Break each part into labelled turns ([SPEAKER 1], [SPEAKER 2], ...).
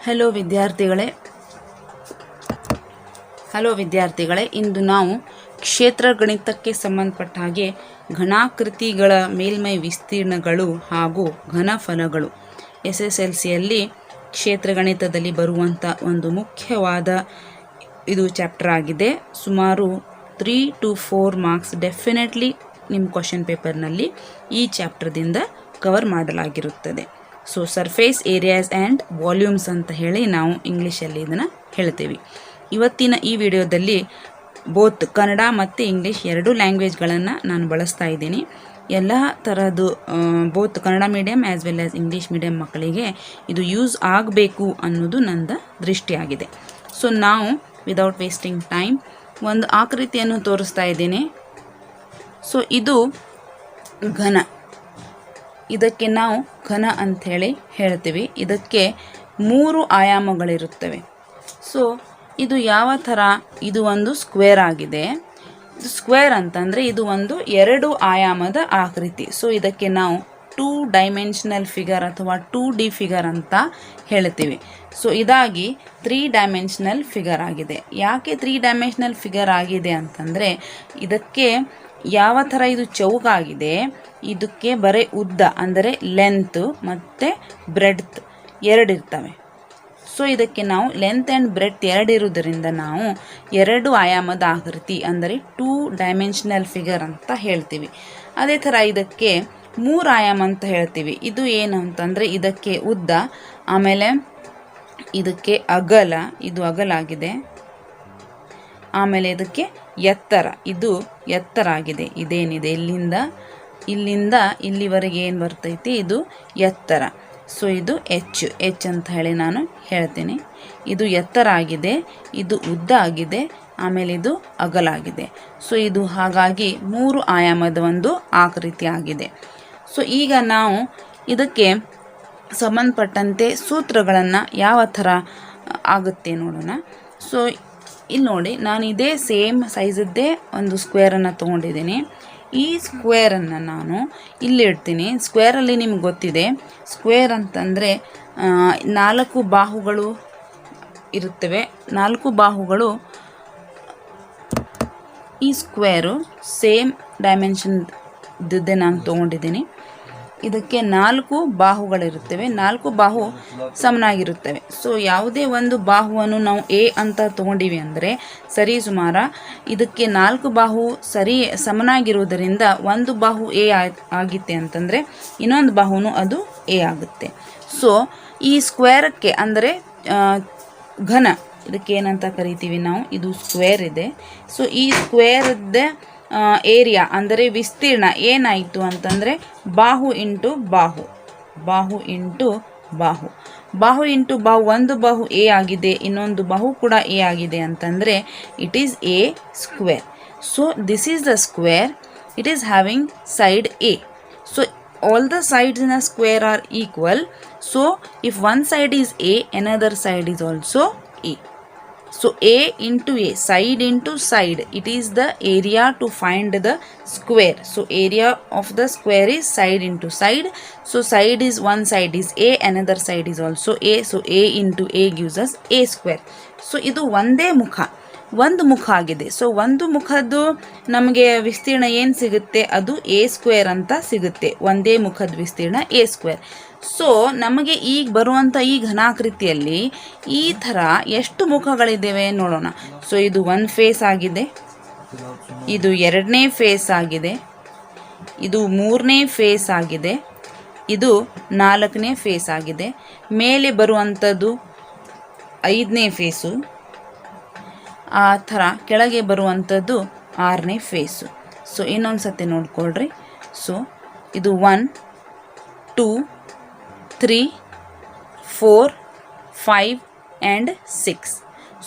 [SPEAKER 1] Hello ವಿದ್ಯಾರ್ಥಿಗಳೇ, ಇಂದು ನಾವು ಕ್ಷೇತ್ರ ಗಣಿತಕ್ಕೆ ಸಂಬಂಧಪಟ್ಟ ಹಾಗೆ ಘನಾಕೃತಿಗಳ ಮೇಲ್ಮೈ ವಿಸ್ತೀರ್ಣಗಳು ಹಾಗೂ ಘನಫಲಗಳು SSLCಯಲ್ಲಿ ಕ್ಷೇತ್ರ ಗಣಿತದಲ್ಲಿ ಬರುವಂಥ ಒಂದು ಮುಖ್ಯವಾದ ಇದು ಚಾಪ್ಟರ್ ಆಗಿದೆ. ಸುಮಾರು 3 to 4 ಮಾರ್ಕ್ಸ್ ಡೆಫಿನೆಟ್ಲಿ ನಿಮ್ಮ ಕ್ವಶನ್ ಪೇಪರ್ನಲ್ಲಿ ಈ ಚಾಪ್ಟರ್ದಿಂದ ಕವರ್ ಮಾಡಲಾಗಿರುತ್ತದೆ. So surface areas and volumes ಅಂತ ಹೇಳಿ ನಾವು ಇಂಗ್ಲೀಷಲ್ಲಿ ಇದನ್ನು ಹೇಳ್ತೀವಿ. ಇವತ್ತಿನ ಈ ವಿಡಿಯೋದಲ್ಲಿ ಬೋತ್ ಕನ್ನಡ ಮತ್ತು ಇಂಗ್ಲೀಷ್ ಎರಡೂ ಲ್ಯಾಂಗ್ವೇಜ್ಗಳನ್ನು ನಾನು ಬಳಸ್ತಾ ಇದ್ದೀನಿ. ಎಲ್ಲ ಥರದ್ದು both Kannada medium as well as English medium ಮಕ್ಕಳಿಗೆ ಇದು ಯೂಸ್ ಆಗಬೇಕು ಅನ್ನೋದು ನನ್ನ ದೃಷ್ಟಿಯಾಗಿದೆ. ಸೊ ನಾವು ವಿದೌಟ್ ವೇಸ್ಟಿಂಗ್ ಟೈಮ್ ಒಂದು ಆಕೃತಿಯನ್ನು ತೋರಿಸ್ತಾ ಇದ್ದೀನಿ. ಸೊ ಇದು ಘನ, ಇದಕ್ಕೆ ನಾವು ಘನ ಅಂಥೇಳಿ ಹೇಳ್ತೀವಿ. ಇದಕ್ಕೆ 3 ಆಯಾಮಗಳಿರುತ್ತವೆ. ಸೊ ಇದು ಯಾವ ಥರ, ಇದು ಒಂದು ಸ್ಕ್ವೇರ್ ಆಗಿದೆ. ಸ್ಕ್ವೇರ್ ಅಂತಂದರೆ ಇದು ಒಂದು 2 ಆಯಾಮದ ಆಕೃತಿ. ಸೊ ಇದಕ್ಕೆ ನಾವು 2 ಡೈಮೆನ್ಷನಲ್ ಫಿಗರ್ ಅಥವಾ 2D ಫಿಗರ್ ಅಂತ ಹೇಳ್ತೀವಿ. ಸೊ ಇದಾಗಿ 3 ಡೈಮೆನ್ಷನಲ್ ಫಿಗರ್ ಆಗಿದೆ. ಯಾಕೆ 3 ಡೈಮೆನ್ಷನಲ್ ಫಿಗರ್ ಆಗಿದೆ ಅಂತಂದರೆ ಇದಕ್ಕೆ ಯಾವ ಥರ ಇದು ಚೌಕಾಗಿದೆ, ಇದಕ್ಕೆ ಬರೀ ಉದ್ದ ಅಂದರೆ ಲೆಂತ್ ಮತ್ತು ಬ್ರೆಡ್ತ್ 2 ಇರ್ತವೆ. ಸೊ ಇದಕ್ಕೆ ನಾವು ಲೆಂತ್ ಆ್ಯಂಡ್ ಬ್ರೆಡ್ತ್ 2 ಇರೋದರಿಂದ ನಾವು 2 ಆಯಾಮದ ಆಕೃತಿ ಅಂದರೆ 2 ಡೈಮೆನ್ಷನಲ್ ಫಿಗರ್ ಅಂತ ಹೇಳ್ತೀವಿ. ಅದೇ ಥರ ಇದಕ್ಕೆ 3 ಆಯಾಮ ಅಂತ ಹೇಳ್ತೀವಿ. ಇದು ಏನು ಅಂತಂದರೆ ಇದಕ್ಕೆ ಉದ್ದ, ಆಮೇಲೆ ಇದಕ್ಕೆ ಅಗಲ, ಇದು ಅಗಲಾಗಿದೆ, ಆಮೇಲೆ ಇದಕ್ಕೆ ಎತ್ತರ, ಇದು ಎತ್ತರ ಆಗಿದೆ. ಇದೇನಿದೆ ಇಲ್ಲಿಂದ ಇಲ್ಲಿವರೆಗೆ ಏನು ಬರ್ತೈತಿ ಇದು ಎತ್ತರ. ಸೊ ಇದು ಎಚ್ ಅಂತ ಹೇಳಿ ನಾನು ಹೇಳ್ತೀನಿ. ಇದು ಎತ್ತರ ಆಗಿದೆ, ಇದು ಉದ್ದ ಆಗಿದೆ, ಆಮೇಲೆ ಇದು ಅಗಲಾಗಿದೆ. ಸೊ ಇದು ಹಾಗಾಗಿ 3 ಆಯಾಮದ ಒಂದು ಆಕೃತಿ ಆಗಿದೆ. ಸೊ ಈಗ ನಾವು ಇದಕ್ಕೆ ಸಂಬಂಧಪಟ್ಟಂತೆ ಸೂತ್ರಗಳನ್ನು ಯಾವ ಥರ ಆಗುತ್ತೆ ನೋಡೋಣ. ಸೊ ಇಲ್ಲಿ ನೋಡಿ, ನಾನು ಇದೇ ಸೇಮ್ ಸೈಜದ್ದೇ ಒಂದು ಸ್ಕ್ವೇರನ್ನು ತೊಗೊಂಡಿದ್ದೀನಿ. ಈ ಸ್ಕ್ವೇರನ್ನು ನಾನು ಇಲ್ಲಿ ಇಡ್ತೀನಿ. ಸ್ಕ್ವೇರಲ್ಲಿ ನಿಮ್ಗೆ ಗೊತ್ತಿದೆ, ಸ್ಕ್ವೇರ್ ಅಂತಂದರೆ 4 ಬಾಹುಗಳು ಇರುತ್ತವೆ. 4 ಬಾಹುಗಳು, ಈ ಸ್ಕ್ವೇರು ಸೇಮ್ ಡೈಮೆನ್ಷನ್ದೇ ನಾನು ತೊಗೊಂಡಿದ್ದೀನಿ. ಇದಕ್ಕೆ 4 ಬಾಹುಗಳಿರುತ್ತವೆ. 4 ಬಾಹು ಸಮನಾಗಿರುತ್ತವೆ. ಸೊ ಯಾವುದೇ ಒಂದು ಬಾಹುವನ್ನು ನಾವು ಎ ಅಂತ ತೊಗೊಂಡಿವಿ ಅಂದರೆ ಸರಿ ಸುಮಾರು ಇದಕ್ಕೆ 4 ಬಾಹು ಸಮನಾಗಿರುವುದರಿಂದ ಒಂದು ಬಾಹು ಎ ಆಗಿತ್ತೆ ಅಂತಂದರೆ ಇನ್ನೊಂದು ಬಾಹುನು ಅದು ಎ ಆಗುತ್ತೆ. ಸೊ ಈ ಸ್ಕ್ವೇರಕ್ಕೆ ಅಂದರೆ ಘನ, ಇದಕ್ಕೆ ಏನಂತ ಕರಿತೀವಿ ನಾವು, ಇದು ಸ್ಕ್ವೇರ್ ಇದೆ. ಸೊ ಈ ಸ್ಕ್ವೇರ್ದ ಏರಿಯಾ ಅಂದರೆ ವಿಸ್ತೀರ್ಣ ಏನಾಯಿತು ಅಂತಂದರೆ ಬಾಹು ಇಂಟು ಬಾಹು, ಒಂದು ಬಾಹು ಎ ಆಗಿದೆ, ಇನ್ನೊಂದು ಬಾಹು ಕೂಡ ಎ ಆಗಿದೆ ಅಂತಂದರೆ it is A square. So this is the square, it is having side A. So all the sides in a square are equal. So if one side is a, another side is also a. So a into a, side into side, it is the area to find the square. So area of the square is side into side. So side is, one side is a, another side is also a. So a into a gives us a square. So ಇದು ಒಂದೇ ಒಂದು ಮುಖ ಆಗಿದೆ. So ಒಂದು ಮುಖದ್ದು ನಮಗೆ ವಿಸ್ತೀರ್ಣ ಏನು ಸಿಗುತ್ತೆ, ಅದು ಎ ಸ್ಕ್ವೇರ್ ಅಂತ ಸಿಗುತ್ತೆ. ಒಂದೇ ಮುಖದ ವಿಸ್ತೀರ್ಣ ಎ ಸ್ಕ್ವೇರ್. ಸೊ ನಮಗೆ ಈಗ ಬರುವಂಥ ಈ ಘನಾಕೃತಿಯಲ್ಲಿ ಈ ಥರ ಎಷ್ಟು ಮುಖಗಳಿದ್ದೇವೆ ನೋಡೋಣ. ಸೊ ಇದು 1 ಫೇಸ್ ಆಗಿದೆ, ಇದು 2ನೇ ಫೇಸ್ ಆಗಿದೆ, ಇದು 3ನೇ ಫೇಸ್ ಆಗಿದೆ, ಇದು 4ನೇ ಫೇಸ್ ಆಗಿದೆ, ಮೇಲೆ ಬರುವಂಥದ್ದು 5ನೇ ಫೇಸು, ಆ ಥರ ಕೆಳಗೆ ಬರುವಂಥದ್ದು 6ನೇ ಫೇಸು. ಸೊ ಇನ್ನೊಂದು ಸತಿ ನೋಡ್ಕೊಳ್ರಿ. ಸೊ ಇದು 1 2 3 4 5 ಆ್ಯಂಡ್ 6.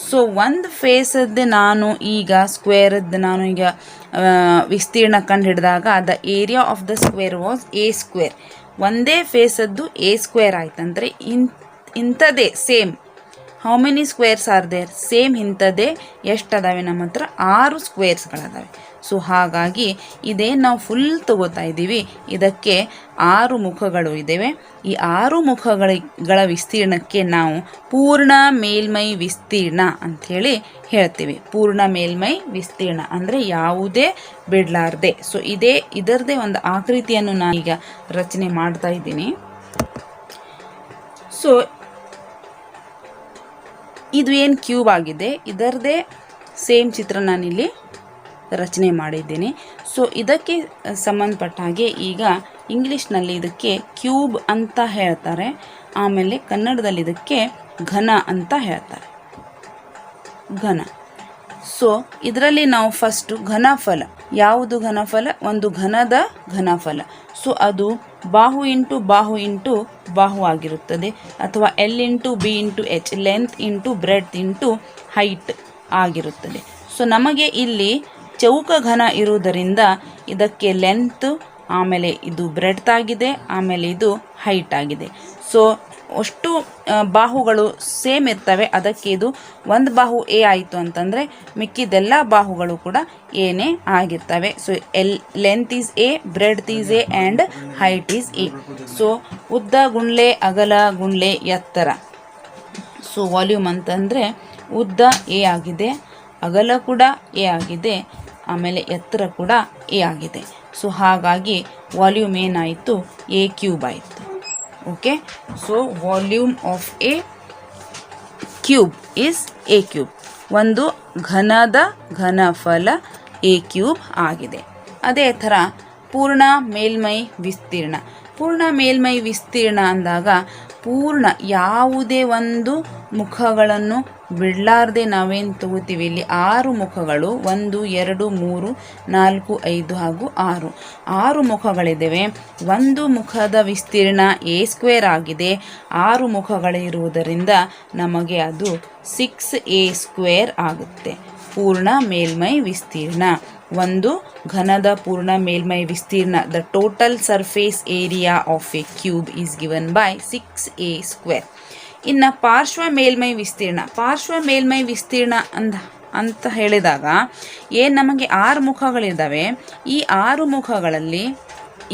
[SPEAKER 1] ಸೊ ಒಂದು ಫೇಸದ್ದು ನಾನು ಈಗ ಸ್ಕ್ವೇರದ್ದು ನಾನು ಈಗ ವಿಸ್ತೀರ್ಣ ಕಂಡು ಹಿಡಿದಾಗ the area of the square was a square. ಒಂದೇ ಫೇಸದ್ದು ಎ ಸ್ಕ್ವೇರ್ ಆಯ್ತಂದರೆ ಇಂಥದ್ದೇ same how many squares are there, same ಇಂಥದ್ದೇ ಎಷ್ಟು ಅದಾವೆ ನಮ್ಮ ಹತ್ರ, 6 ಸ್ಕ್ವೇರ್ಸ್ಗಳದಾವೆ. ಸೊ ಹಾಗಾಗಿ ಇದೇನು ನಾವು ಫುಲ್ ತಗೋತಾ ಇದ್ದೀವಿ, ಇದಕ್ಕೆ 6 ಮುಖಗಳು ಇದ್ದೇವೆ. ಈ 6 ಮುಖಗಳ ವಿಸ್ತೀರ್ಣಕ್ಕೆ ನಾವು ಪೂರ್ಣ ಮೇಲ್ಮೈ ವಿಸ್ತೀರ್ಣ ಅಂಥೇಳಿ ಹೇಳ್ತೀವಿ. ಪೂರ್ಣ ಮೇಲ್ಮೈ ವಿಸ್ತೀರ್ಣ ಅಂದರೆ ಯಾವುದೇ ಬಿಡಲಾರ್ದೆ. ಸೊ ಇದರದೇ ಒಂದು ಆಕೃತಿಯನ್ನು ನಾನೀಗ ರಚನೆ ಮಾಡ್ತಾ ಇದ್ದೀನಿ. ಸೊ ಇದು ಏನು ಕ್ಯೂಬ್ ಆಗಿದೆ, ಇದರದೇ ಸೇಮ್ ಚಿತ್ರ ನಾನಿಲ್ಲಿ ರಚನೆ ಮಾಡಿದ್ದೀನಿ. ಸೊ ಇದಕ್ಕೆ ಸಂಬಂಧಪಟ್ಟ ಹಾಗೆ ಈಗ ಇಂಗ್ಲೀಷ್ನಲ್ಲಿ ಇದಕ್ಕೆ ಕ್ಯೂಬ್ ಅಂತ ಹೇಳ್ತಾರೆ, ಆಮೇಲೆ ಕನ್ನಡದಲ್ಲಿ ಇದಕ್ಕೆ ಘನ ಅಂತ ಹೇಳ್ತಾರೆ. ಘನ. ಸೊ ಇದರಲ್ಲಿ ನಾವು ಫಸ್ಟು ಘನಫಲ. ಯಾವುದು ಘನಫಲ? ಒಂದು ಘನದ ಘನಫಲ. ಸೊ ಅದು ಬಾಹು ಇಂಟು ಬಾಹು ಇಂಟು ಬಾಹು ಆಗಿರುತ್ತದೆ, ಅಥವಾ L into B into H, length into breadth into height ಆಗಿರುತ್ತದೆ. ಸೊ ನಮಗೆ ಇಲ್ಲಿ ಚೌಕ ಘನ ಇರುವುದರಿಂದ ಇದಕ್ಕೆ ಲೆಂತ್, ಆಮೇಲೆ ಇದು ಬ್ರೆಡ್ತ್ ಆಗಿದೆ, ಆಮೇಲೆ ಇದು ಹೈಟ್ ಆಗಿದೆ. ಸೊ ಅಷ್ಟು ಬಾಹುಗಳು ಸೇಮ್ ಇರ್ತವೆ. ಅದಕ್ಕೆ ಇದು ಒಂದು ಬಾಹು ಎ ಆಯಿತು ಅಂತಂದರೆ ಮಿಕ್ಕಿದೆಲ್ಲ ಬಾಹುಗಳು ಕೂಡ ಏನೇ ಆಗಿರ್ತವೆ. So length is A, breadth is A and height is A. So ಉದ್ದ ಗುಣ್ಲೆ ಅಗಲ ಗುಣ್ಲೆ ಎತ್ತರ. ಸೊ ವಾಲ್ಯೂಮ್ ಅಂತಂದರೆ ಉದ್ದ ಎ ಆಗಿದೆ, ಅಗಲ ಕೂಡ ಎ ಆಗಿದೆ, ಆಮೇಲೆ ಎತ್ತರ ಕೂಡ ಎ ಆಗಿದೆ. ಸೊ ಹಾಗಾಗಿ ವಾಲ್ಯೂಮ್ ಏನಾಯಿತು? ಎ ಕ್ಯೂಬ್ ಆಯಿತು. Okay. So volume of a cube is A cube. ಒಂದು ಘನದ ಘನಫಲ ಎ ಕ್ಯೂಬ್ ಆಗಿದೆ. ಅದೇ ಥರ ಪೂರ್ಣ ಮೇಲ್ಮೈ ವಿಸ್ತೀರ್ಣ. ಪೂರ್ಣ ಮೇಲ್ಮೈ ವಿಸ್ತೀರ್ಣ ಅಂದಾಗ ಪೂರ್ಣ ಯಾವುದೇ ಒಂದು ಮುಖಗಳನ್ನು ಬಿಡಲಾರ್ದೆ ನಾವೇನು ತಗೋತೀವಿ, ಇಲ್ಲಿ 6 ಮುಖಗಳು, 1 2 3 4 5 ಹಾಗೂ 6 ಮುಖಗಳಿದ್ದಾವೆ. ಒಂದು ಮುಖದ ವಿಸ್ತೀರ್ಣ ಎ ಸ್ಕ್ವೇರ್ ಆಗಿದೆ. 6 ಮುಖಗಳಿರುವುದರಿಂದ ನಮಗೆ ಅದು 6a ಸ್ಕ್ವೇರ್ ಆಗುತ್ತೆ. ಪೂರ್ಣ ಮೇಲ್ಮೈ ವಿಸ್ತೀರ್ಣ. ಒಂದು ಘನದ ಪೂರ್ಣ ಮೇಲ್ಮೈ ವಿಸ್ತೀರ್ಣ, the total surface area of a cube is given by 6a square. ಇನ್ನು ಪಾರ್ಶ್ವ ಮೇಲ್ಮೈ ವಿಸ್ತೀರ್ಣ. ಪಾರ್ಶ್ವ ಮೇಲ್ಮೈ ವಿಸ್ತೀರ್ಣ ಅಂತ ಹೇಳಿದಾಗ ಏನು, ನಮಗೆ 6 ಮುಖಗಳಿದ್ದಾವೆ. ಈ 6 ಮುಖಗಳಲ್ಲಿ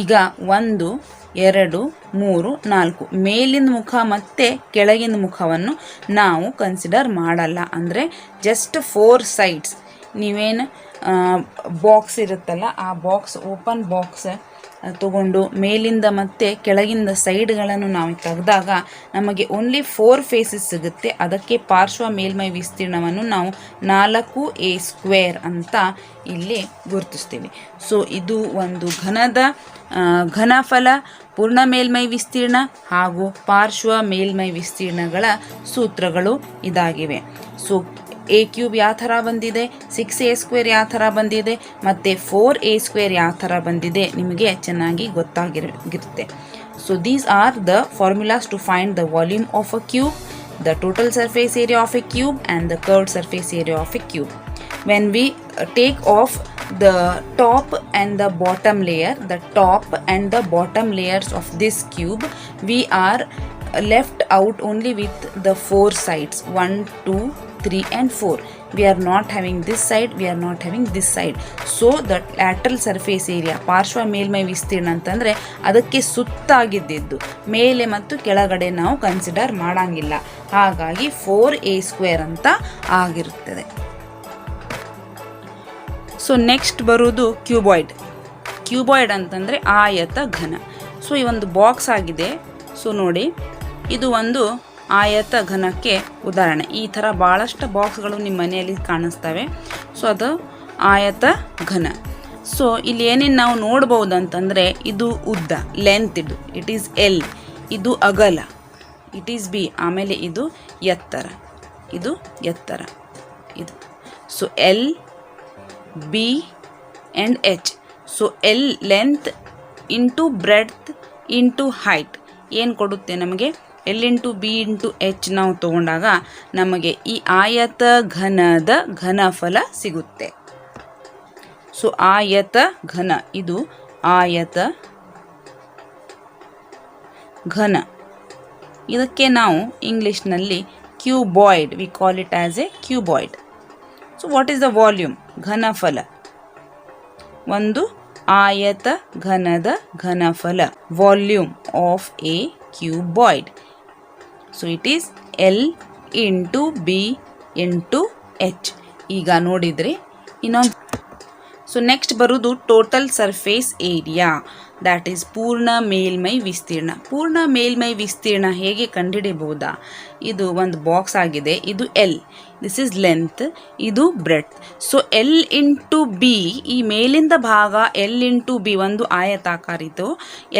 [SPEAKER 1] ಈಗ 1 2 3 4 ಮೇಲಿನ ಮುಖ ಮತ್ತು ಕೆಳಗಿನ ಮುಖವನ್ನು ನಾವು ಕನ್ಸಿಡರ್ ಮಾಡಲ್ಲ. ಅಂದರೆ ಜಸ್ಟ್ 4 ಸೈಡ್ಸ್. ನೀವೇನು ಬಾಕ್ಸ್ ಇರುತ್ತಲ್ಲ, ಆ ಬಾಕ್ಸ್, ಓಪನ್ ಬಾಕ್ಸ್ ತಗೊಂಡು ಮೇಲಿಂದ ಮತ್ತು ಕೆಳಗಿಂದ ಸೈಡ್ಗಳನ್ನು ನಾವು ತೆಗೆದಾಗ ನಮಗೆ ಓನ್ಲಿ 4 ಫೇಸಸ್ ಸಿಗುತ್ತೆ. ಅದಕ್ಕೆ ಪಾರ್ಶ್ವ ಮೇಲ್ಮೈ ವಿಸ್ತೀರ್ಣವನ್ನು ನಾವು 4a ಸ್ಕ್ವೇರ್ ಅಂತ ಇಲ್ಲಿ ಗುರುತಿಸ್ತೀವಿ. ಸೊ ಇದು ಒಂದು ಘನದ ಘನಫಲ, ಪೂರ್ಣ ಮೇಲ್ಮೈ ವಿಸ್ತೀರ್ಣ ಹಾಗೂ ಪಾರ್ಶ್ವ ಮೇಲ್ಮೈ ವಿಸ್ತೀರ್ಣಗಳ ಸೂತ್ರಗಳು ಇದಾಗಿವೆ. ಸೊ ಎ ಕ್ಯೂಬ್ ಯಾವ ಥರ ಬಂದಿದೆ, 6a ಸ್ಕ್ವೇರ್ ಯಾವ ಥರ ಬಂದಿದೆ, ಮತ್ತು 4a ಸ್ಕ್ವೇರ್ ಯಾವ ಥರ ಬಂದಿದೆ ನಿಮಗೆ ಚೆನ್ನಾಗಿ ಗೊತ್ತಾಗಿರುತ್ತೆ. So these are the formulas to find the volume of a cube, the total surface area of a cube and the curved surface area of a cube. When we take off the top and the bottom layer, the top and the bottom layers of this cube, we are left out only with the 4 sides, 1 2 3 and 4. We are not having this side, we are not having this side. So the lateral surface area, ಪಾರ್ಶ್ವ ಮೇಲ್ಮೈ ವಿಸ್ತೀರ್ಣ ಅಂತಂದರೆ ಅದಕ್ಕೆ ಸುತ್ತಾಗಿದ್ದು ಮೇಲೆ ಮತ್ತು ಕೆಳಗಡೆ ನಾವು consider ಮಾಡಂಗಿಲ್ಲ. ಹಾಗಾಗಿ 4a ಸ್ಕ್ವೇರ್ ಅಂತ ಆಗಿರುತ್ತದೆ. ಸೊ ನೆಕ್ಸ್ಟ್ ಬರೋದು ಕ್ಯೂಬಾಯ್ಡ್. ಕ್ಯೂಬಾಯ್ಡ್ ಅಂತಂದರೆ ಆಯತ ಘನ. ಸೊ ಈ ಒಂದು ಬಾಕ್ಸ್ ಆಗಿದೆ. ಸೊ ನೋಡಿ, ಇದು ಒಂದು ಆಯತ ಘನಕ್ಕೆ ಉದಾಹರಣೆ. ಈ ಥರ ಭಾಳಷ್ಟು ಬಾಕ್ಸ್ಗಳು ನಿಮ್ಮ ಮನೆಯಲ್ಲಿ ಕಾಣಿಸ್ತವೆ. ಸೊ ಅದು ಆಯತ ಘನ. ಸೊ ಇಲ್ಲಿ ಏನೇನು ನಾವು ನೋಡ್ಬೋದು ಅಂತಂದರೆ, ಇದು ಉದ್ದ, ಲೆಂತ್, ಇಟ್ ಈಸ್ ಎಲ್, ಇದು ಅಗಲ, ಇಟ್ ಈಸ್ ಬಿ, ಆಮೇಲೆ ಇದು ಎತ್ತರ, ಇದು ಎತ್ತರ, ಇದು. So L, B and H. So L length into breadth into height ಏನು ಕೊಡುತ್ತೆ ನಮಗೆ? L into B into H ನಾವು ತಗೊಂಡಾಗ ನಮಗೆ ಈ ಆಯತ ಘನದ ಘನಫಲ ಸಿಗುತ್ತೆ. ಸೊ ಆಯತ ಘನ, ಇದು ಆಯತ ಘನ. ಇದಕ್ಕೆ ನಾವು ಇಂಗ್ಲೀಷ್ನಲ್ಲಿ cuboid, we call it as a cuboid. So what is the volume? ಘನಫಲ. ಒಂದು ಆಯತ ಘನದ ಘನಫಲ, volume of a cuboid. So it is L into B into H. ಈಗ ನೋಡಿದರೆ ಇನ್ನೊಂದು. ಸೊ ನೆಕ್ಸ್ಟ್ ಬರೋದು total surface area, that is ಪೂರ್ಣ ಮೇಲ್ಮೈ ವಿಸ್ತೀರ್ಣ. ಪೂರ್ಣ ಮೇಲ್ಮೈ ವಿಸ್ತೀರ್ಣ ಹೇಗೆ ಕಂಡುಹಿಡಿಯಬಹುದಾ? ಇದು ಒಂದು ಬಾಕ್ಸ್ ಆಗಿದೆ, ಇದು L, ದಿಸ್ ಈಸ್ ಲೆಂತ್, ಇದು breadth. So L into B, ಈ ಮೇಲಿಂದ ಭಾಗ L ಇಂಟು B ಒಂದು ಆಯತಾಕಾರ ಇತ್ತು.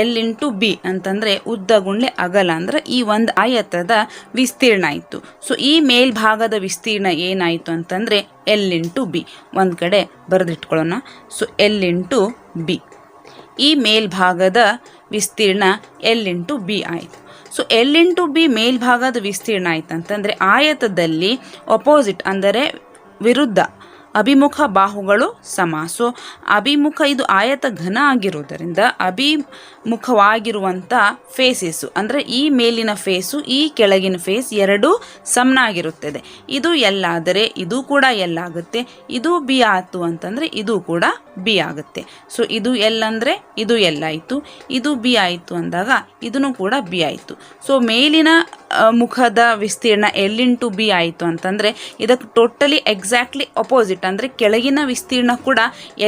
[SPEAKER 1] L ಇಂಟು B ಅಂತಂದರೆ ಉದ್ದ ಗುಂಡ್ಲೆ ಅಗಲ, ಅಂದರೆ ಈ ಒಂದು ಆಯತದ ವಿಸ್ತೀರ್ಣ ಆಯಿತು. ಸೊ ಈ ಮೇಲ್ಭಾಗದ ವಿಸ್ತೀರ್ಣ ಏನಾಯಿತು ಅಂತಂದರೆ L ಇಂಟು B. ಒಂದು ಕಡೆ ಬರೆದಿಟ್ಕೊಳ್ಳೋಣ. ಸೊ L ಇಂಟು B, ಈ ಮೇಲ್ಭಾಗದ ವಿಸ್ತೀರ್ಣ L ಇಂಟು B ಆಯಿತು. ಸೊ L ಇಂಟು B ಮೇಲ್ಭಾಗದ ವಿಸ್ತೀರ್ಣ ಆಯ್ತು ಅಂತಂದರೆ ಆಯತದಲ್ಲಿ ಅಪೋಸಿಟ್ ಅಂದರೆ ವಿರುದ್ಧ ಅಭಿಮುಖ ಬಾಹುಗಳು ಸಮ. ಸೊ ಅಭಿಮುಖ, ಇದು ಆಯತ ಘನ ಆಗಿರುವುದರಿಂದ ಅಭಿಮುಖವಾಗಿರುವಂಥ ಫೇಸಸ್ಸು ಅಂದರೆ ಈ ಮೇಲಿನ ಫೇಸು ಈ ಕೆಳಗಿನ ಫೇಸ್ ಎರಡೂ ಸಮನಾಗಿರುತ್ತದೆ. ಇದು L ಆದರೆ ಇದು ಕೂಡ L ಆಗುತ್ತೆ, ಇದು B ಆಯಿತು ಅಂತಂದರೆ ಇದು ಕೂಡ B ಆಗುತ್ತೆ. ಸೊ ಇದು L ಅಂದರೆ ಇದು L ಆಯಿತು, ಇದು B ಆಯಿತು ಅಂದಾಗ ಇದೂ ಕೂಡ B ಆಯಿತು. ಸೊ ಮೇಲಿನ ಮುಖದ ವಿಸ್ತೀರ್ಣ L ಇಂಟು B ಆಯಿತು ಅಂತಂದರೆ ಇದಕ್ಕೆ ಟೋಟಲಿ ಎಕ್ಸಾಕ್ಟ್ಲಿ ಅಪೋಸಿಟ್ ಅಂದರೆ ಕೆಳಗಿನ ವಿಸ್ತೀರ್ಣ ಕೂಡ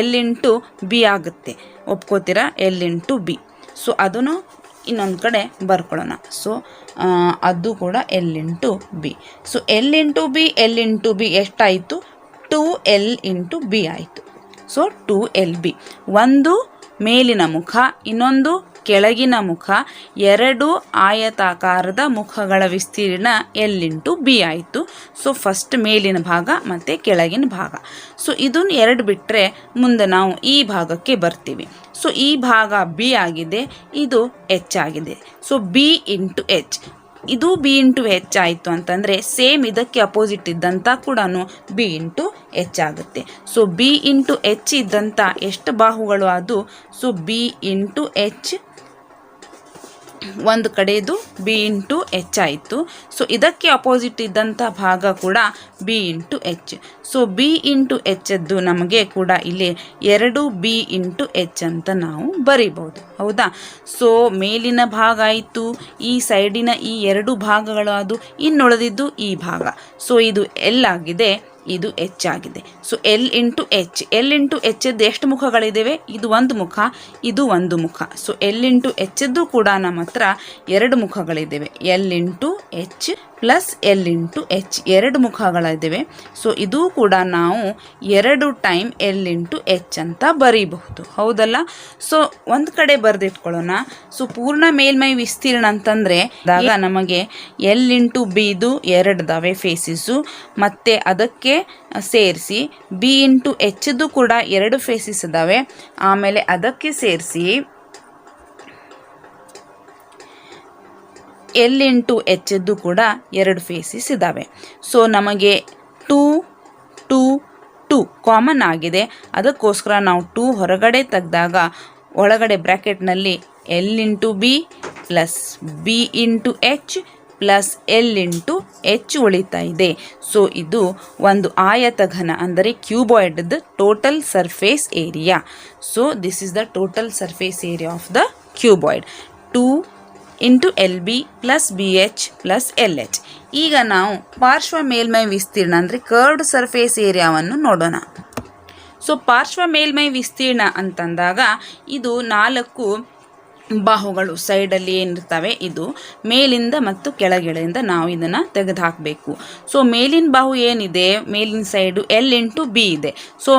[SPEAKER 1] L ಇಂಟು B ಆಗುತ್ತೆ. ಒಪ್ಕೋತೀರಾ? L into B. ಸೊ ಅದನ್ನು ಇನ್ನೊಂದು ಕಡೆ ಬರ್ಕೊಳ್ಳೋಣ. ಸೊ ಅದು ಕೂಡ L into B. So L into B, L into B ಎಷ್ಟಾಯಿತು? 2L ಇಂಟು B ಆಯಿತು. So 2LB. ಒಂದು ಮೇಲಿನ ಮುಖ, ಇನ್ನೊಂದು ಕೆಳಗಿನ ಮುಖ, ಎರಡು ಆಯತಾಕಾರದ ಮುಖಗಳ ವಿಸ್ತೀರ್ಣ L ಇಂಟು B ಆಯಿತು. ಸೊ ಫಸ್ಟ್ ಮೇಲಿನ ಭಾಗ ಮತ್ತು ಕೆಳಗಿನ ಭಾಗ. ಸೊ ಇದನ್ನು ಎರಡು ಬಿಟ್ಟರೆ ಮುಂದೆ ನಾವು ಈ ಭಾಗಕ್ಕೆ ಬರ್ತೀವಿ. ಸೊ ಈ ಭಾಗ B ಆಗಿದೆ, ಇದು H ಆಗಿದೆ. ಸೊ B ಇಂಟು H, ಇದು B ಇಂಟು H ಆಯಿತು ಅಂತಂದರೆ ಸೇಮ್ ಇದಕ್ಕೆ ಅಪೋಸಿಟ್ ಇದ್ದಂಥ ಕೂಡ B ಇಂಟು H ಆಗುತ್ತೆ. ಸೊ B ಇಂಟು H ಇದ್ದಂಥ ಎಷ್ಟು ಬಾಹುಗಳು ಅದು? ಸೊ B ಇಂಟು H ಒಂದು ಕಡೆದು B ಇಂಟು H ಆಯಿತು. ಸೊ ಇದಕ್ಕೆ ಅಪೋಸಿಟ್ ಇದ್ದಂಥ ಭಾಗ ಕೂಡ B into H. So B into Hದ್ದು ನಮಗೆ ಕೂಡ ಇಲ್ಲಿ 2B ಇಂಟು H ಅಂತ ನಾವು ಬರಿಬೋದು, ಹೌದಾ? ಸೊ ಮೇಲಿನ ಭಾಗ ಆಯಿತು, ಈ ಸೈಡಿನ ಈ ಎರಡು ಭಾಗಗಳು, ಅದು ಇನ್ನುಳಿದಿದ್ದು ಈ ಭಾಗ. ಸೊ ಇದು L ಆಗಿದೆ, ಇದು H ಆಗಿದೆ. So L into H, L into Hದ್ದು ಎಷ್ಟು ಮುಖಗಳಿದ್ದೇವೆ? ಇದು ಒಂದು ಮುಖ, ಇದು ಒಂದು ಮುಖ. ಸೊ L ಇಂಟು Hದ್ದು ಕೂಡ ನಮ್ಮ ಹತ್ರ ಎರಡು ಮುಖಗಳಿದ್ದೇವೆ. L into H plus L into H ಎರಡು ಮುಖಗಳಿದ್ದೇವೆ. ಸೊ ಇದು ಕೂಡ ನಾವು 2 ಟೈಮ್ L ಇಂಟು H ಅಂತ ಬರೀಬಹುದು, ಹೌದಲ್ಲ? ಸೊ ಒಂದು ಕಡೆ ಬರೆದಿಟ್ಕೊಳ್ಳೋಣ. ಸೊ ಪೂರ್ಣ ಮೇಲ್ಮೈ ವಿಸ್ತೀರ್ಣ ಅಂತಂದರೆ ನಮಗೆ L ಇಂಟು Bದು ಎರಡಿದಾವೆ ಫೇಸಿಸು, ಮತ್ತು ಅದಕ್ಕೆ ಸೇರಿಸಿ B ಇಂಟು Hದ್ದು ಕೂಡ ಎರಡು ಫೇಸಿಸ್ ಇದ್ದಾವೆ. ಆಮೇಲೆ ಅದಕ್ಕೆ ಸೇರಿಸಿ L ಇಂಟು Hದ್ದು ಕೂಡ ಎರಡು ಫೇಸಿಸ್ ಇದ್ದಾವೆ. ಸೊ ನಮಗೆ 2 2 2 ಕಾಮನ್ ಆಗಿದೆ. ಅದಕ್ಕೋಸ್ಕರ ನಾವು 2 ಹೊರಗಡೆ ತೆಗೆದಾಗ ಒಳಗಡೆ ಬ್ರ್ಯಾಕೆಟ್ನಲ್ಲಿ L into B plus B into H plus L into H ಉಳಿತಾ ಇದೆ. ಸೊ ಇದು ಒಂದು ಆಯತ ಘನ ಅಂದರೆ ಕ್ಯೂಬಾಯ್ಡ್ದ total surface area. So this is the total surface area of the cuboid. 2 into LB plus BH plus LH. ಈಗ ನಾವು ಪಾರ್ಶ್ವ ಮೇಲ್ಮೈ ವಿಸ್ತೀರ್ಣ ಅಂದರೆ ಕರ್ವ್ಡ್ ಸರ್ಫೇಸ್ ಏರಿಯಾವನ್ನು ನೋಡೋಣ. ಸೊ ಪಾರ್ಶ್ವ ಮೇಲ್ಮೈ ವಿಸ್ತೀರ್ಣ ಅಂತಂದಾಗ ಇದು 4 ಬಾಹುಗಳು ಸೈಡಲ್ಲಿ ಏನಿರ್ತವೆ, ಇದು ಮೇಲಿಂದ ಮತ್ತು ಕೆಳಗಡೆಯಿಂದ ನಾವು ಇದನ್ನು ತೆಗೆದುಹಾಕಬೇಕು. ಸೊ ಮೇಲಿನ ಬಾಹು ಏನಿದೆ, ಮೇಲಿನ ಸೈಡು L ಇಂಟು B ಇದೆ. ಸೊ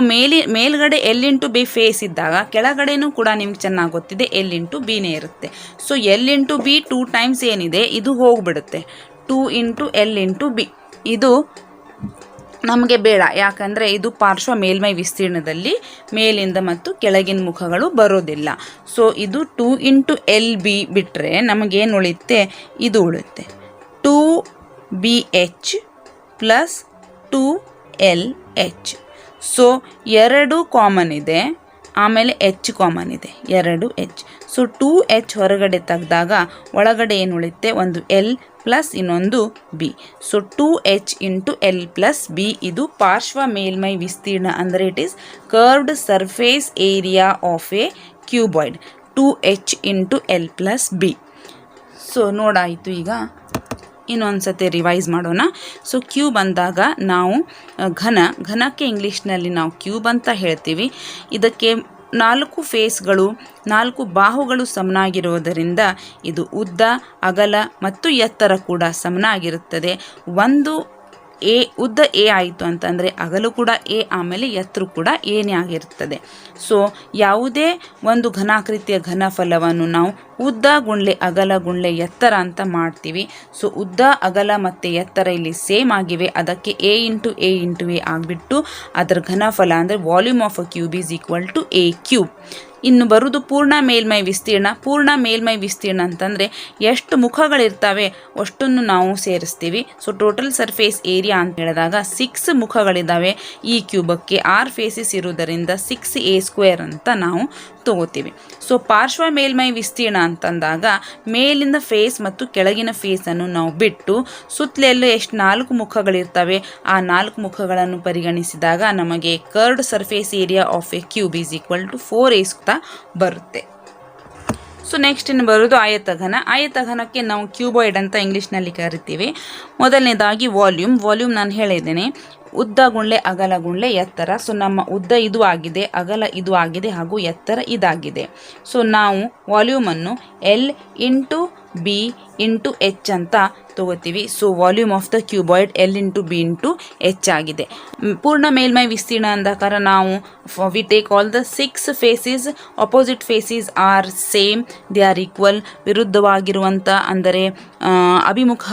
[SPEAKER 1] ಮೇಲ್ಗಡೆ L ಇಂಟು B ಫೇಸ್ ಇದ್ದಾಗ ಕೆಳಗಡೆನೂ ಕೂಡ ನಿಮ್ಗೆ ಚೆನ್ನಾಗಿ ಗೊತ್ತಿದೆ L ಇಂಟು Bನೇ ಇರುತ್ತೆ. So L into B 2 times ಏನಿದೆ ಇದು ಹೋಗಿಬಿಡುತ್ತೆ, 2 ಇಂಟು L ಇಂಟು B. ಇದು ನಮಗೆ ಬೇಡ, ಯಾಕಂದರೆ ಇದು ಪಾರ್ಶ್ವ ಮೇಲ್ಮೈ ವಿಸ್ತೀರ್ಣದಲ್ಲಿ ಮೇಲಿಂದ ಮತ್ತು ಕೆಳಗಿನ ಮುಖಗಳು ಬರೋದಿಲ್ಲ. ಸೊ ಇದು 2 ಇಂಟು LB ಬಿಟ್ಟರೆ ನಮಗೇನು ಉಳಿಯುತ್ತೆ? ಇದು ಉಳಿಯುತ್ತೆ 2BH plus 2LH. So 2 common ಇದೆ, ಆಮೇಲೆ ಎಚ್ ಕಾಮನ್ ಇದೆ, 2 ಎಚ್. ಸೊ 2h ಹೊರಗಡೆ ತೆಗೆದಾಗ ಒಳಗಡೆ ಏನು ಉಳಿಯುತ್ತೆ, ಒಂದು ಎಲ್ ಪ್ಲಸ್ ಇನ್ನೊಂದು B. So 2h into L plus B ಇದು ಪಾರ್ಶ್ವ ಮೇಲ್ಮೈ ವಿಸ್ತೀರ್ಣ, ಅಂದರೆ it is curved surface area of a cuboid, 2h into L plus B. So ನೋಡಾಯಿತು. ಈಗ ಇನ್ನೊಂದು ಸತಿ ರಿವೈಸ್ ಮಾಡೋಣ. ಸೊ ಕ್ಯೂಬ್ ಅಂದಾಗ ನಾವು ಘನಕ್ಕೆ ಇಂಗ್ಲೀಷ್ನಲ್ಲಿ ನಾವು ಕ್ಯೂಬ್ ಅಂತ ಹೇಳ್ತೀವಿ. ಇದಕ್ಕೆ 4 ಫೇಸ್ಗಳು, 4 ಬಾಹುಗಳು ಸಮನಾಗಿರುವುದರಿಂದ ಇದು ಉದ್ದ, ಅಗಲ ಮತ್ತು ಎತ್ತರ ಕೂಡ ಸಮನಾಗಿರುತ್ತದೆ. ಉದ್ದ ಎ ಆಯಿತು ಅಂತಂದರೆ ಅಗಲು ಕೂಡ ಎ, ಆಮೇಲೆ ಎತ್ತರ ಕೂಡ ಏನೇ ಆಗಿರುತ್ತದೆ. ಸೊ ಯಾವುದೇ ಒಂದು ಘನಾಕೃತಿಯ ಘನಫಲವನ್ನು ನಾವು ಉದ್ದ ಗುಂಡ್ಲೆ ಅಗಲ ಗುಂಡ್ಲೆ ಎತ್ತರ ಅಂತ ಮಾಡ್ತೀವಿ. ಸೊ ಉದ್ದ, ಅಗಲ ಮತ್ತು ಎತ್ತರ ಇಲ್ಲಿ ಸೇಮ್ ಆಗಿವೆ, ಅದಕ್ಕೆ ಎ ಇಂಟು ಎ ಆಗಿಬಿಟ್ಟು ಅದರ ಘನಫಲ ಅಂದರೆ volume of a cube is equal to a cube. ಇನ್ನು ಬರುವುದು ಪೂರ್ಣ ಮೇಲ್ಮೈ ವಿಸ್ತೀರ್ಣ. ಪೂರ್ಣ ಮೇಲ್ಮೈ ವಿಸ್ತೀರ್ಣ ಅಂತಂದರೆ ಎಷ್ಟು ಮುಖಗಳಿರ್ತವೆ ಅಷ್ಟನ್ನು ನಾವು ಸೇರಿಸ್ತೀವಿ. ಸೊ ಟೋಟಲ್ ಸರ್ಫೇಸ್ ಏರಿಯಾ ಅಂತ ಹೇಳಿದಾಗ 6 ಮುಖಗಳಿದ್ದಾವೆ. ಈ ಕ್ಯೂಬಕ್ಕೆ 6 ಫೇಸಸ್ ಇರುವುದರಿಂದ 6a² ಅಂತ ನಾವು ತಗೋತೀವಿ. ಸೊ ಪಾರ್ಶ್ವ ಮೇಲ್ಮೈ ವಿಸ್ತೀರ್ಣ ಅಂತಂದಾಗ ಮೇಲಿಂದ ಫೇಸ್ ಮತ್ತು ಕೆಳಗಿನ ಫೇಸನ್ನು ನಾವು ಬಿಟ್ಟು ಸುತ್ತಲೆಲ್ಲೂ ಎಷ್ಟು 4 ಮುಖಗಳಿರ್ತವೆ, ಆ 4 ಮುಖಗಳನ್ನು ಪರಿಗಣಿಸಿದಾಗ ನಮಗೆ curved surface area of a cube is equal to 4a² ಬರುತ್ತೆ. ಸೊ ನೆಕ್ಸ್ಟ್ ಇನ್ನು ಬರೋದು ಆಯತಘನ. ಆಯತಘನಕ್ಕೆ ನಾವು ಕ್ಯೂಬಾಯ್ಡ್ ಅಂತ ಇಂಗ್ಲೀಷ್ನಲ್ಲಿ ಕರಿತೀವಿ. ಮೊದಲನೇದಾಗಿ ವಾಲ್ಯೂಮ್ ನಾನು ಹೇಳಿದ್ದೇನೆ, ಉದ್ದ ಗುಂಡ್ಲೆ ಅಗಲ ಗುಂಡ್ಲೆ ಎತ್ತರ. ಸೊ ನಮ್ಮ ಉದ್ದ ಇದು ಆಗಿದೆ, ಅಗಲ ಇದು ಆಗಿದೆ, ಹಾಗೂ ಎತ್ತರ ಇದಾಗಿದೆ. ಸೊ ನಾವು ವಾಲ್ಯೂಮನ್ನು L into B into H ಅಂತ ತಗೋತೀವಿ. So volume of the cuboid L into B into H ಆಗಿದೆ. ಪೂರ್ಣ ಮೇಲ್ಮೈ ವಿಸ್ತೀರ್ಣ ಅಂದಾಗ ನಾವು we take all the 6 faces, opposite faces are same, they are equal. ವಿರುದ್ಧವಾಗಿರುವಂಥ ಅಂದರೆ ಅಭಿಮುಖ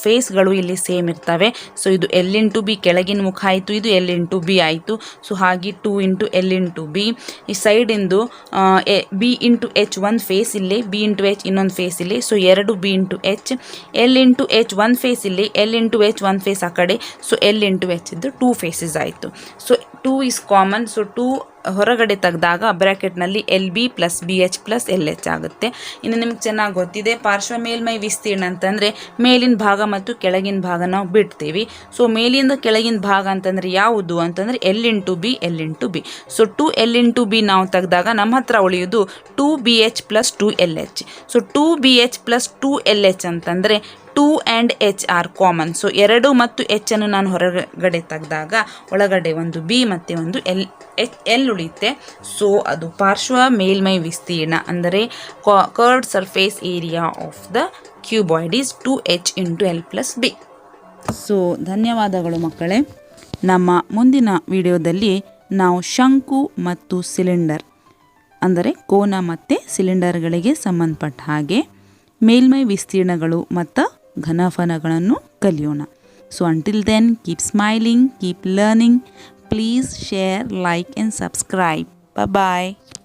[SPEAKER 1] ಫೇಸ್ಗಳು ಇಲ್ಲಿ ಸೇಮ್ ಇರ್ತವೆ. ಸೊ ಇದು ಎಲ್ ಇಂಟು ಬಿ ಕೆಳಗಿನ ಮುಖ ಆಯಿತು, ಇದು ಎಲ್ ಇಂಟು ಬಿ ಆಯಿತು. ಸೊ ಹಾಗೆ 2 ಇಂಟು ಎಲ್ ಇಂಟು ಬಿ. ಈ ಸೈಡಿಂದು ಬಿ ಇಂಟು ಎಚ್ ಒಂದು ಫೇಸ್ ಇಲ್ಲಿ, ಬಿ ಇಂಟು ಎಚ್ ಇನ್ನೊಂದು ಫೇಸ್ ಇಲ್ಲಿ. So 2 B into H, L into H ಒಂದು ಫೇಸ್ ಇಲ್ಲಿ, ಎಲ್ ಇಂಟು ಎಚ್ ಒಂದು ಫೇಸ್ ಆ ಕಡೆ. ಸೊ ಎಲ್ ಇಂಟು ಎಚ್ ಇದ್ದು 2 ಫೇಸಸ್ ಆಯಿತು. So 2 is common. ಸೊ 2 ಹೊರಗಡೆ ತೆಗೆದಾಗ ಬ್ರ್ಯಾಕೆಟ್ನಲ್ಲಿ L B plus B H plus L H ಆಗುತ್ತೆ. ಇನ್ನು ನಿಮ್ಗೆ ಚೆನ್ನಾಗಿ ಗೊತ್ತಿದೆ ಪಾರ್ಶ್ವ ಮೇಲ್ಮೈ ವಿಸ್ತೀರ್ಣ ಅಂತಂದರೆ ಮೇಲಿನ ಭಾಗ ಮತ್ತು ಕೆಳಗಿನ ಭಾಗ ನಾವು ಬಿಡ್ತೀವಿ. ಸೊ ಮೇಲಿಂದ ಕೆಳಗಿನ ಭಾಗ ಅಂತಂದರೆ ಯಾವುದು ಅಂತಂದರೆ L into B, L into B. So 2l into B ನಾವು ತೆಗೆದಾಗ ನಮ್ಮ ಹತ್ರ ಉಳಿಯೋದು 2bh plus 2lh. So 2bh plus 2lh ಅಂತಂದರೆ 2 and H are common. So 2 ಮತ್ತು ಎಚ್ ಅನ್ನು ನಾನು ಹೊರಗಡೆ ತೆಗೆದಾಗ ಒಳಗಡೆ ಒಂದು ಬಿ ಮತ್ತು ಒಂದು ಎಲ್ ಉಳಿಯುತ್ತೆ. ಸೊ ಅದು ಪಾರ್ಶ್ವ ಮೇಲ್ಮೈ ವಿಸ್ತೀರ್ಣ ಅಂದರೆ curved surface area of the cuboid is 2h into L plus B. So ಧನ್ಯವಾದಗಳು ಮಕ್ಕಳೇ. ನಮ್ಮ ಮುಂದಿನ ವಿಡಿಯೋದಲ್ಲಿ ನಾವು ಶಂಕು ಮತ್ತು ಸಿಲಿಂಡರ್ ಅಂದರೆ ಕೋನ ಮತ್ತು ಸಿಲಿಂಡರ್ಗಳಿಗೆ ಸಂಬಂಧಪಟ್ಟ ಹಾಗೆ ಮೇಲ್ಮೈ ವಿಸ್ತೀರ್ಣಗಳು ಮತ್ತು ಘನಫಲಗಳನ್ನು ಕಲಿಯೋಣ. So until then, keep smiling, keep learning. Please share, like and subscribe. Bye bye.